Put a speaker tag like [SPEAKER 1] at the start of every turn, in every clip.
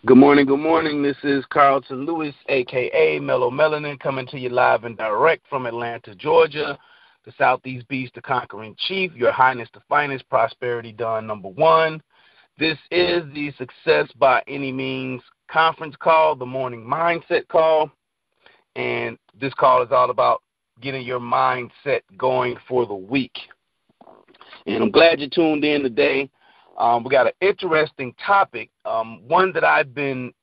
[SPEAKER 1] Good morning, good morning. This is Carlton Lewis, a.k.a. Mellow Melanin, coming to you live and direct from Atlanta, Georgia, the Southeast Beast, the Conquering Chief, Your Highness, the Finest, Prosperity Done #1. This is the Success by Any Means conference call, the morning mindset call, and this call is all about getting your mindset going for the week. And I'm glad you tuned in today. We got an interesting topic, one that I've been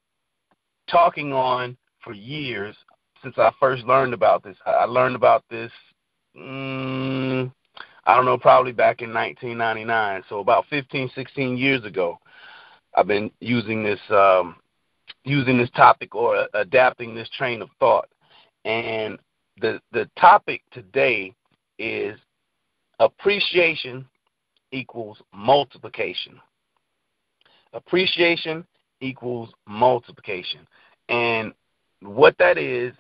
[SPEAKER 1] talking on for years since I first learned about this. I learned about this, probably back in 1999, so about 15, 16 years ago. I've been using this topic or adapting this train of thought. And the topic today is appreciation equals multiplication. Appreciation equals multiplication. And what that is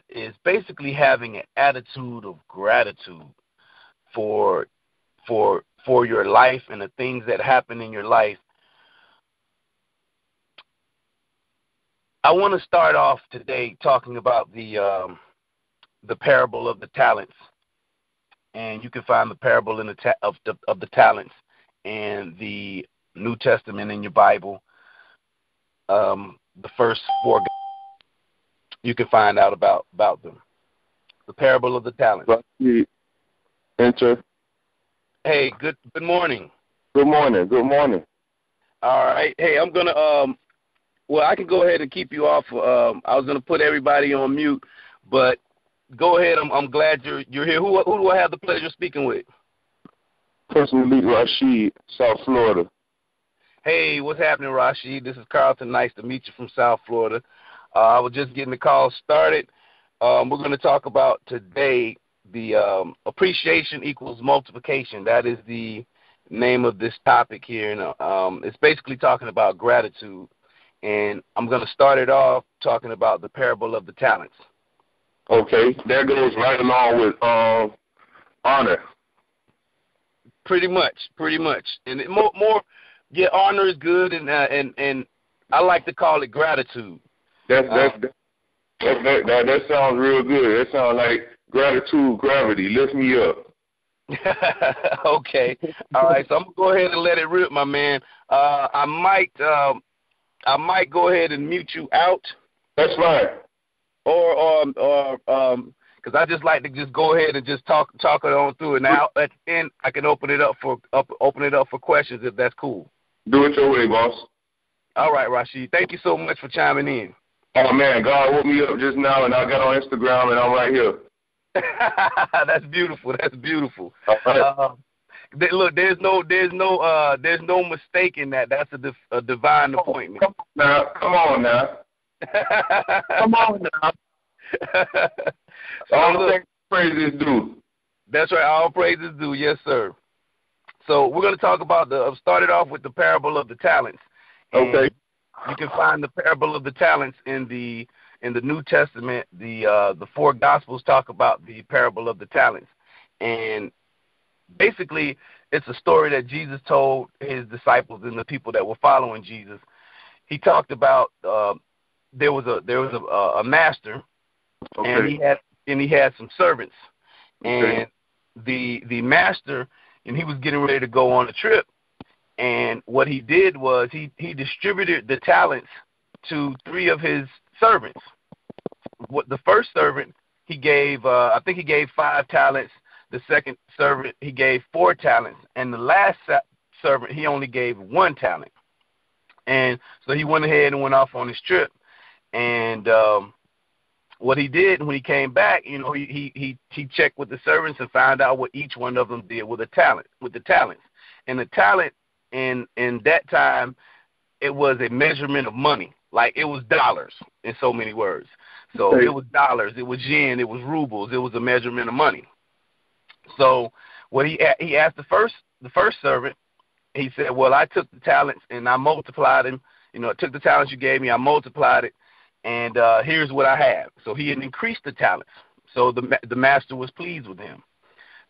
[SPEAKER 1] basically having an attitude of gratitude for your life and the things that happen in your life. I want to start off today talking about the parable of the talents. And you can find the parable of the talents in the New Testament in your Bible. The first four, you can find out about them. The parable of the talents.
[SPEAKER 2] Enter.
[SPEAKER 1] Hey, good morning.
[SPEAKER 2] Good morning. Good morning.
[SPEAKER 1] All right. Hey, I'm gonna I can go ahead and keep you off. I was gonna put everybody on mute, but go ahead. I'm glad you're here. Who do I have the pleasure of speaking with?
[SPEAKER 2] Personally, Rashid, South Florida.
[SPEAKER 1] Hey, what's happening, Rashid? This is Carlton. Nice to meet you from South Florida. I was just getting the call started. We're going to talk about today the appreciation equals multiplication. That is the name of this topic here. And it's basically talking about gratitude. And I'm going to start it off talking about the parable of the talents.
[SPEAKER 2] Okay, that goes right along with honor.
[SPEAKER 1] Pretty much, and honor is good, and I like to call it gratitude.
[SPEAKER 2] That sounds real good. That sounds like gratitude, gravity. Lift me up.
[SPEAKER 1] Okay, all right. So I'm gonna go ahead and let it rip, my man. I might go ahead and mute you out.
[SPEAKER 2] That's fine.
[SPEAKER 1] Or because I just like to just go ahead and just talk it on through it. Now at the end, I can open it up for questions if that's cool.
[SPEAKER 2] Do it your way, boss.
[SPEAKER 1] All right, Rashid. Thank you so much for chiming in.
[SPEAKER 2] Oh man, God woke me up just now, and I got on Instagram, and I'm right here.
[SPEAKER 1] That's beautiful.
[SPEAKER 2] All right.
[SPEAKER 1] Look, there's no mistaking that. That's a divine appointment.
[SPEAKER 2] Come on now. Come on now. All praises due.
[SPEAKER 1] That's right. All praises due. Yes, sir. So we're going to talk about started off with the parable of the talents.
[SPEAKER 2] Okay.
[SPEAKER 1] You can find the parable of the talents in the New Testament. The four Gospels talk about the parable of the talents, and basically it's a story that Jesus told his disciples and the people that were following Jesus. He talked about there was a master,
[SPEAKER 2] okay.
[SPEAKER 1] and he had some servants,
[SPEAKER 2] okay.
[SPEAKER 1] and the master, and he was getting ready to go on a trip, and what he did was he distributed the talents to three of his servants. What the first servant he gave, I think he gave 5 talents. The second servant he gave 4 talents, and the last servant he only gave 1 talent. And so he went ahead and went off on his trip. And what he did when he came back, he checked with the servants and found out what each one of them did with the talents. And the talent in that time, it was a measurement of money. Like it was dollars in so many words. So it was dollars, it was yen, it was rubles, it was a measurement of money. So what he asked the first servant, he said, well, I took the talents and I multiplied them. I took the talents you gave me, I multiplied it, and here's what I have. So he had increased the talents. So the master was pleased with him.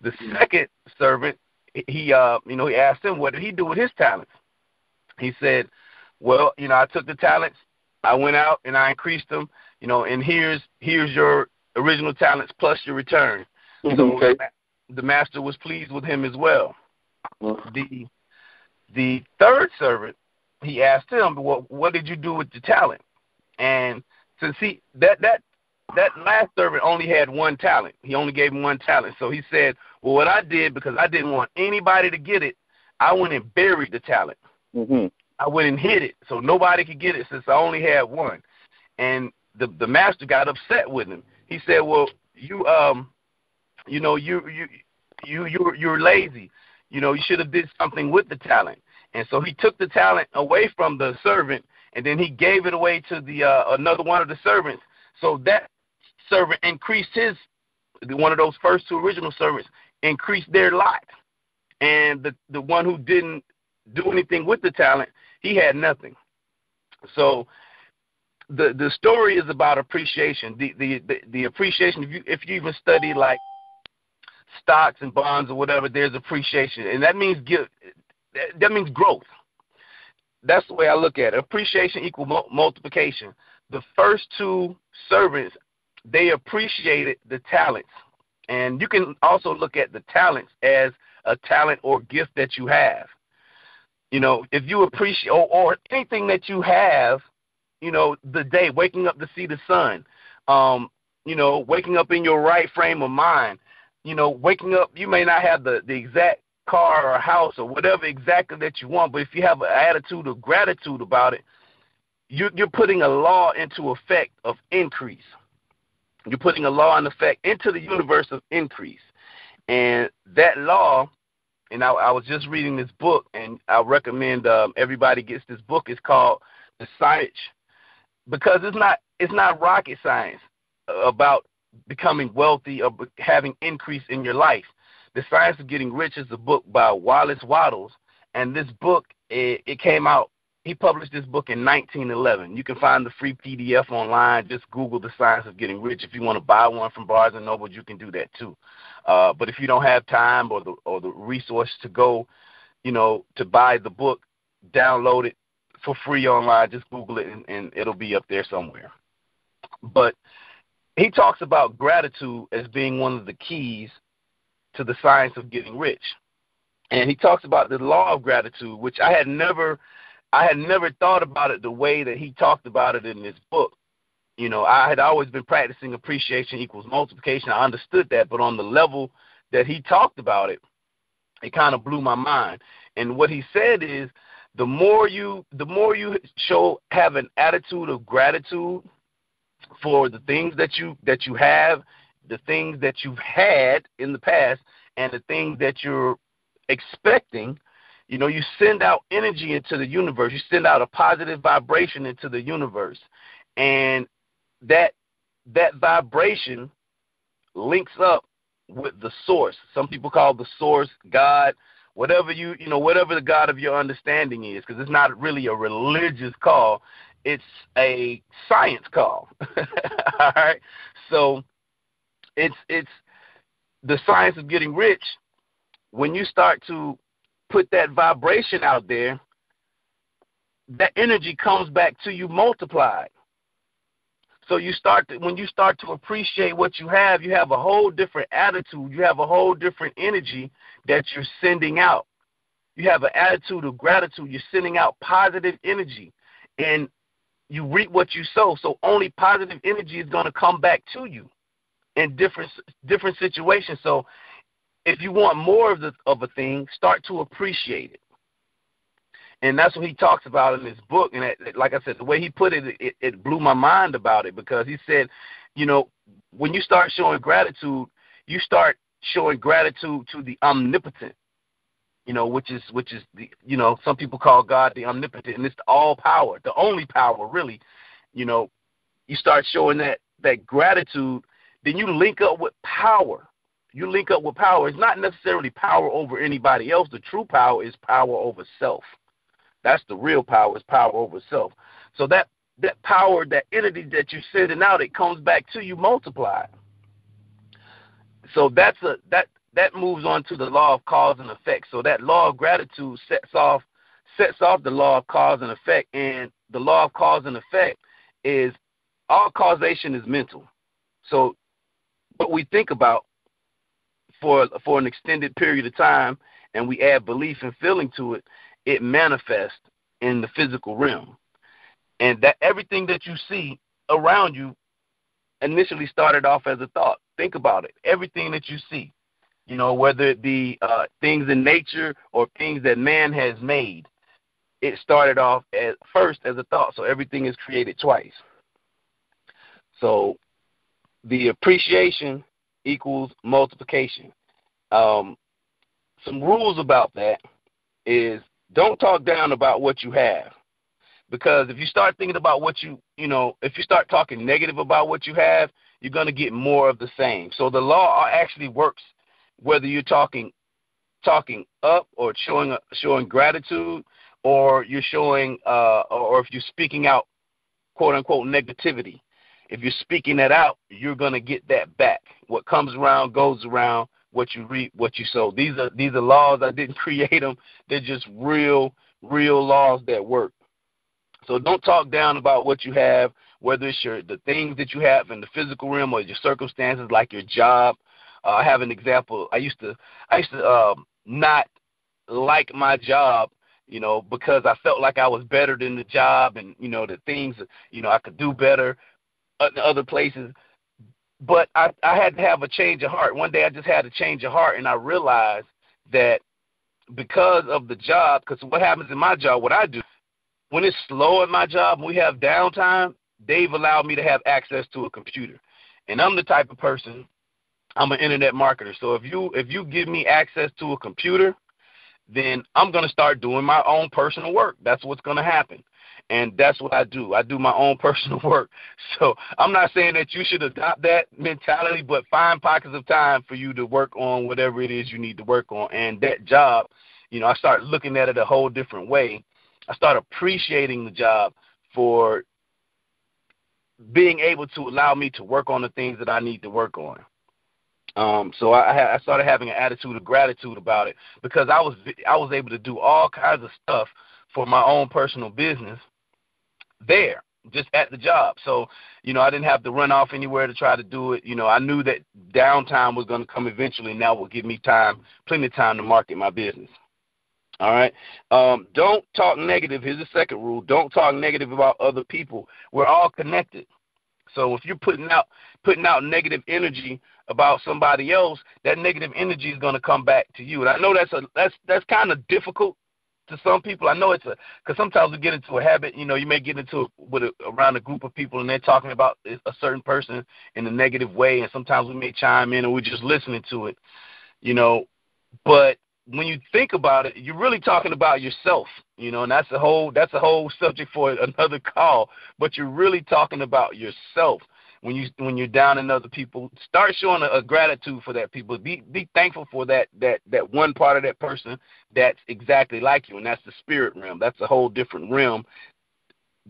[SPEAKER 1] The second servant, he asked him, what did he do with his talents? He said, well, I took the talents, I went out and I increased them, and here's your original talents plus your return. So the master was pleased with him as well. The third servant, he asked him, well, what did you do with the talent? And since that last servant only had one talent, he only gave him one talent. So he said, well, what I did, because I didn't want anybody to get it, I went and buried the talent. I went and hid it so nobody could get it since I only had one. And the master got upset with him. He said, well, you're lazy. You should have did something with the talent. And so he took the talent away from the servant, and then he gave it away to the another one of the servants. So that servant increased one of those first two original servants increased their lot. And the one who didn't do anything with the talent, he had nothing. So the story is about appreciation. The appreciation, if you even study like stocks and bonds or whatever, there's appreciation, and that means growth. That's the way I look at it. Appreciation equals multiplication. The first two servants, they appreciated the talents, and you can also look at the talents as a talent or gift that you have. If you appreciate or anything that you have, the day, waking up to see the sun, waking up in your right frame of mind, waking up, you may not have the exact car or house or whatever exactly that you want, but if you have an attitude of gratitude about it, you're putting a law into effect of increase. You're putting a law in effect into the universe of increase. And that law, and I was just reading this book, and I recommend everybody gets this book. It's called The Science, because it's not rocket science about becoming wealthy or having increase in your life. The Science of Getting Rich is a book by Wallace Wattles, and this book, it came out, he published this book in 1911. You can find the free PDF online. Just Google The Science of Getting Rich. If you want to buy one from Barnes & Noble, you can do that too. But if you don't have time or the resource to go, to buy the book, download it for free online. Just Google it, and it'll be up there somewhere. But he talks about gratitude as being one of the keys to the science of getting rich. And he talks about the law of gratitude, which I had never thought about it the way that he talked about it in this book. I had always been practicing appreciation equals multiplication. I understood that, but on the level that he talked about it, it kind of blew my mind. And what he said is, the more you have an attitude of gratitude for the things that you have, the things that you've had in the past, and the things that you're expecting, you send out energy into the universe. You send out a positive vibration into the universe, and that vibration links up with the source. Some people call the source God, whatever whatever the God of your understanding is, because it's not really a religious call. It's a science call. All right. So it's the science of getting rich. When you start to put that vibration out there, that energy comes back to you multiplied. So when you start to appreciate what you have a whole different attitude. You have a whole different energy that you're sending out. You have an attitude of gratitude. You're sending out positive energy, and you reap what you sow. So only positive energy is going to come back to you in different situations. So if you want more of a thing, start to appreciate it. And that's what he talks about in this book. And like I said, the way he put it, it blew my mind about it, because he said, when you start showing gratitude, you start showing gratitude to the omnipotent, which is the, some people call God the omnipotent, and it's the all power, the only power, really. You start showing that gratitude, then you link up with power. You link up with power. It's not necessarily power over anybody else. The true power is power over self. That's the real power, is power over self. So that power, that energy that you're sending out, it comes back to you multiplied. So that moves on to the law of cause and effect. So that law of gratitude sets off the law of cause and effect. And the law of cause and effect is all causation is mental. So what we think about for an extended period of time, and we add belief and feeling to it, it manifests in the physical realm. And that everything that you see around you initially started off as a thought. Think about it. Everything that you see, whether it be things in nature or things that man has made, it started off first as a thought. So everything is created twice. So the appreciation equals multiplication. Some rules about that is don't talk down about what you have. Because if you start thinking about what if you start talking negative about what you have, you're going to get more of the same. So the law actually works whether you're talking up or showing gratitude, or you're showing or if you're speaking out, quote unquote, negativity. If you're speaking that out, you're going to get that back. What comes around goes around. What you reap, what you sow. These are laws. I didn't create them. They're just real laws that work. So don't talk down about what you have, whether it's the things that you have in the physical realm or your circumstances, like your job. I have an example. I used to not like my job, because I felt like I was better than the job, and the things I could do better in other places. But I had to have a change of heart. One day I just had a change of heart, and I realized that because of the job, because what happens in my job, what I do, when it's slow at my job, when we have downtime, they've allowed me to have access to a computer. And I'm the type of person, I'm an internet marketer. So if you give me access to a computer, then I'm going to start doing my own personal work. That's what's going to happen. And that's what I do. I do my own personal work. So I'm not saying that you should adopt that mentality, but find pockets of time for you to work on whatever it is you need to work on. And that job, I start looking at it a whole different way. I start appreciating the job for being able to allow me to work on the things that I need to work on. So I started having an attitude of gratitude about it, because I was able to do all kinds of stuff for my own personal business there, just at the job. So, I didn't have to run off anywhere to try to do it. I knew that downtime was going to come eventually, and that would give me plenty of time to market my business. All right. Don't talk negative. Here's the second rule. Don't talk negative about other people. We're all connected. So if you're putting out negative energy about somebody else, that negative energy is going to come back to you. And I know that's kind of difficult to some people. I know because sometimes we get into a habit. You may get into around a group of people, and they're talking about a certain person in a negative way, and sometimes we may chime in, and we're just listening to it. But when you think about it, you're really talking about yourself, and that's a whole subject for another call. But you're really talking about yourself when you're down in other people. Start showing a gratitude for that people. Be thankful for that one part of that person that's exactly like you, and that's the spirit realm. That's a whole different realm.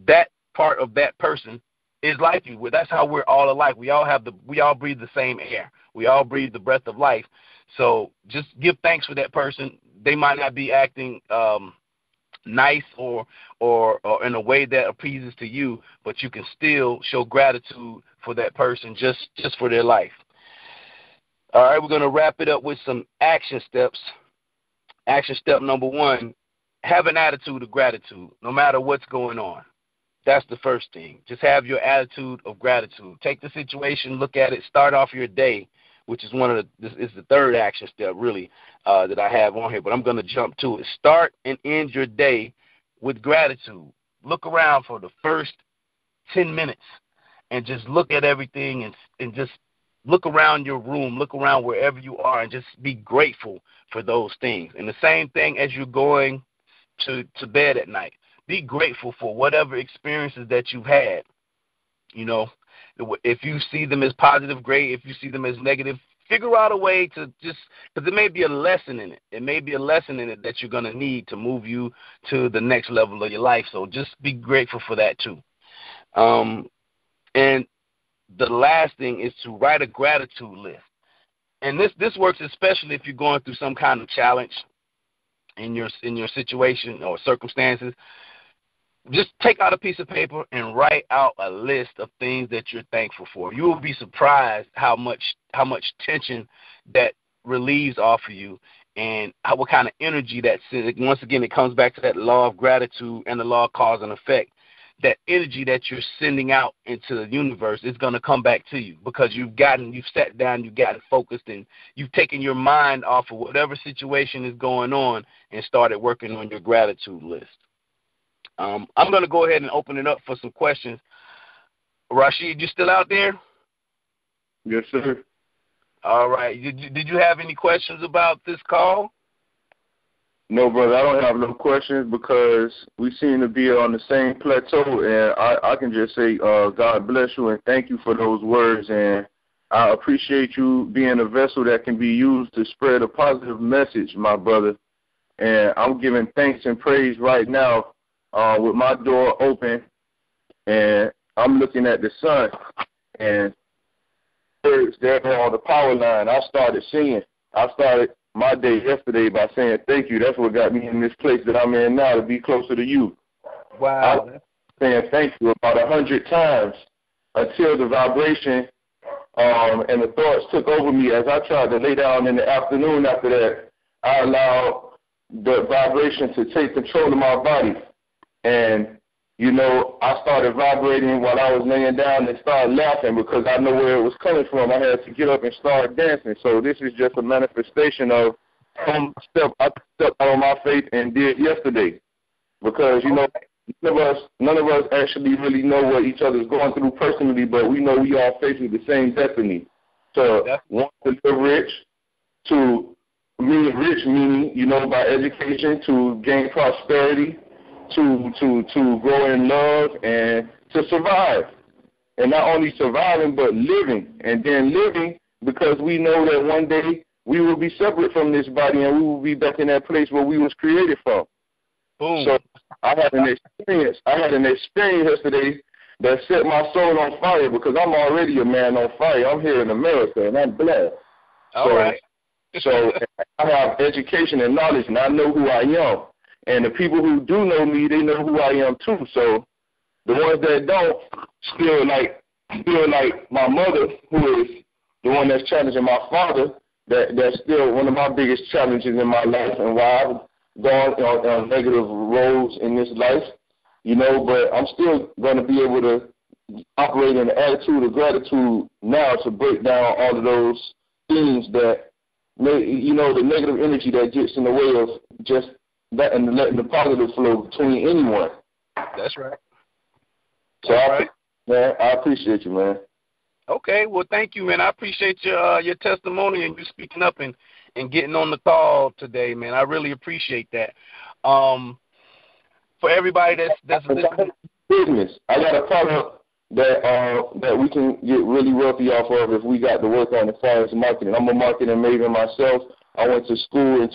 [SPEAKER 1] That part of that person is like you. That's how we're all alike. We all breathe the same air. We all breathe the breath of life. So just give thanks for that person. They might not be acting nice or in a way that appeases to you, but you can still show gratitude for that person just for their life. All right, we're going to wrap it up with some action steps. Action step number 1, have an attitude of gratitude no matter what's going on. That's the first thing. Just have your attitude of gratitude. Take the situation, look at it, start off your day, which is this is the third action step, really, that I have on here, but I'm going to jump to it. Start and end your day with gratitude. Look around for the first 10 minutes and just look at everything and just look around your room, look around wherever you are, and just be grateful for those things. And the same thing as you're going to bed at night. Be grateful for whatever experiences that you've had. If you see them as positive, great. If you see them as negative, figure out a way to just, because there may be a lesson in it. It may be a lesson in it that you're going to need to move you to the next level of your life. So just be grateful for that too. And the last thing is to write a gratitude list. And this works especially if you're going through some kind of challenge in your situation or circumstances. just take out a piece of paper and write out a list of things that you're thankful for. You will be surprised how much tension that relieves off of you, and what kind of energy that, once again, it comes back to that law of gratitude and the law of cause and effect. That energy that you're sending out into the universe is going to come back to you, because you've sat down, you've gotten focused, and you've taken your mind off of whatever situation is going on and started working on your gratitude list. I'm going to go ahead and open it up for some questions. Rashid, you still out there?
[SPEAKER 2] Yes, sir.
[SPEAKER 1] All right. Did you have any questions about this call?
[SPEAKER 2] No, brother, I don't have no questions because we seem to be on the same plateau, and I can just say God bless you and thank you for those words, and I appreciate you being a vessel that can be used to spread a positive message, my brother. And I'm giving thanks and praise right now with my door open, and I'm looking at the sun, and birds there on the power line. I started singing. I started my day yesterday by saying thank you. That's what got me in this place that I'm in now, to be closer to you.
[SPEAKER 1] Wow.
[SPEAKER 2] I saying thank you about 100 times until the vibration and the thoughts took over me. As I tried to lay down in the afternoon after that, I allowed the vibration to take control of my body. And, you know, I started vibrating while I was laying down and started laughing because I know where it was coming from. I had to get up and start dancing. So this is just a manifestation of some step I stepped out on my faith and did yesterday. Because, you know, none of us actually really know what each other's going through personally, but we know we all face with the same destiny. To want to live rich, to mean rich, meaning, you know, by education, to gain prosperity, to grow in love, and to survive. And not only surviving, but living. And then living because we know that one day we will be separate from this body and we will be back in that place where we was created from.
[SPEAKER 1] Boom.
[SPEAKER 2] So I had an experience yesterday that set my soul on fire because I'm already a man on fire. I'm here in America and I'm blessed.
[SPEAKER 1] All right.
[SPEAKER 2] So I have education and knowledge, and I know who I am. And the people who do know me, they know who I am too. So the ones that don't feel like my mother, who is the one that's challenging my father, that's still one of my biggest challenges in my life and why I've gone on negative roads in this life, you know, but I'm still going to be able to operate in the attitude of gratitude now to break down all of those things that, you know, the negative energy that gets in the way of just that and letting the positive flow between anyone.
[SPEAKER 1] That's right.
[SPEAKER 2] So I appreciate you, man.
[SPEAKER 1] Okay, well, thank you, man. I appreciate your testimony and you speaking up and getting on the call today, man. I really appreciate that. For everybody that's listening,
[SPEAKER 2] business, I got a product that we can get really wealthy off of if we got to work on as far as marketing. I'm a marketing major myself. I went to school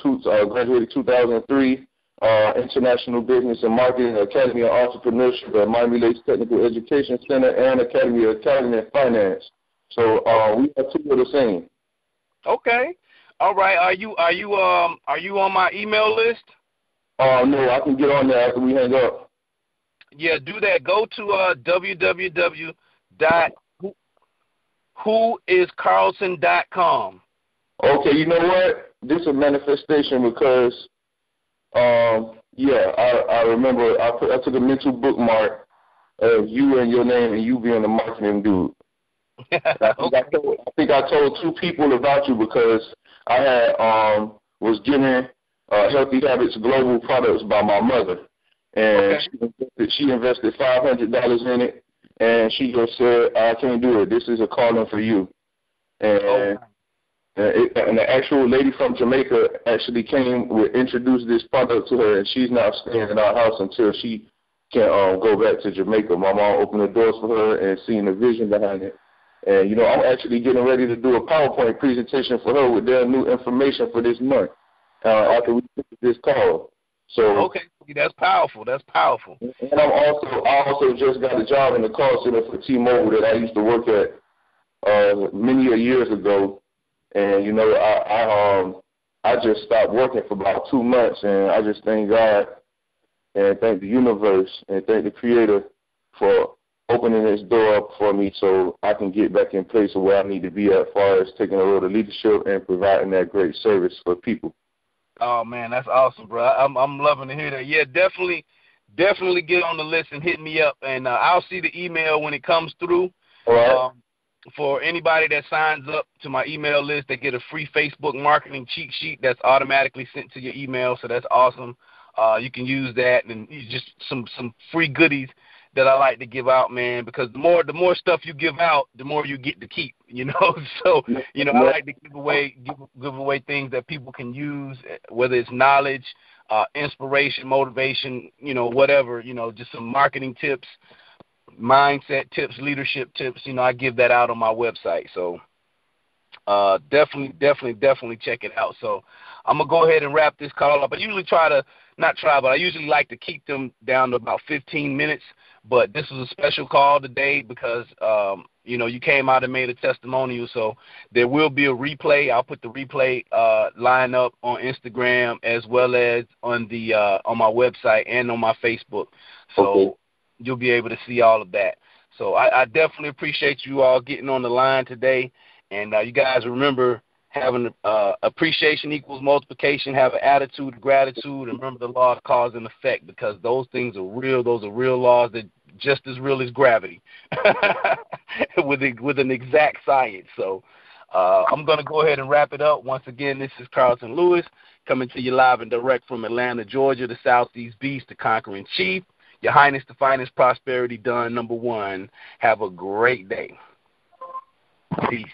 [SPEAKER 2] graduated 2003, International Business and Marketing, Academy of Entrepreneurship at Miami Lakes Technical Education Center, and Academy of Accounting and Finance. So we have two of the same. Okay.
[SPEAKER 1] All right. Are you on my email list?
[SPEAKER 2] No, I can get on there after we hang up.
[SPEAKER 1] Yeah, do that. Go to www.whoiscarlson.com.
[SPEAKER 2] Okay, you know what? This is a manifestation because, I remember I took a mental bookmark of you and your name and you being a marketing dude. I think I told two people about you because I had was given Healthy Habits Global Products by my mother, and she invested $500 in it, and she just said, "I can't do it. This is a calling for you." And and the actual lady from Jamaica actually introduced this product to her, and she's now staying in our house until she can go back to Jamaica. My mom opened the doors for her and seeing the vision behind it. And, you know, I'm actually getting ready to do a PowerPoint presentation for her with their new information for this month after we finish this call. So
[SPEAKER 1] that's powerful. That's powerful.
[SPEAKER 2] And I also just got a job in the call center for T-Mobile that I used to work at many years ago. And, you know, I just stopped working for about 2 months, and I just thank God and thank the universe and thank the Creator for opening this door up for me so I can get back in place of where I need to be as far as taking a role of leadership and providing that great service for people.
[SPEAKER 1] Oh man, that's awesome, bro. I'm loving to hear that. Yeah, definitely get on the list and hit me up, and I'll see the email when it comes through.
[SPEAKER 2] All right.
[SPEAKER 1] For anybody that signs up to my email list, they get a free Facebook marketing cheat sheet that's automatically sent to your email, so that's awesome. You can use that, and just some free goodies that I like to give out, man, because the more stuff you give out, the more you get to keep, you know. So, you know, I like to give away things that people can use, whether it's knowledge, inspiration, motivation, you know, whatever, you know, just some marketing tips, mindset tips, leadership tips. You know, I give that out on my website. So definitely check it out. So I'm going to go ahead and wrap this call up. I usually I usually like to keep them down to about 15 minutes. But this was a special call today because, you know, you came out and made a testimonial. So there will be a replay. I'll put the replay line up on Instagram as well as on my website and on my Facebook. So you'll be able to see all of that. So I definitely appreciate you all getting on the line today. And you guys remember, having appreciation equals multiplication, have an attitude of gratitude, and remember the law of cause and effect, because those things are real. Those are real laws that just as real as gravity with an exact science. So I'm going to go ahead and wrap it up. Once again, this is Carlton Lewis coming to you live and direct from Atlanta, Georgia, the Southeast Beast, the Conquering Chief. Your Highness, the finest prosperity done, #1. Have a great day. Peace.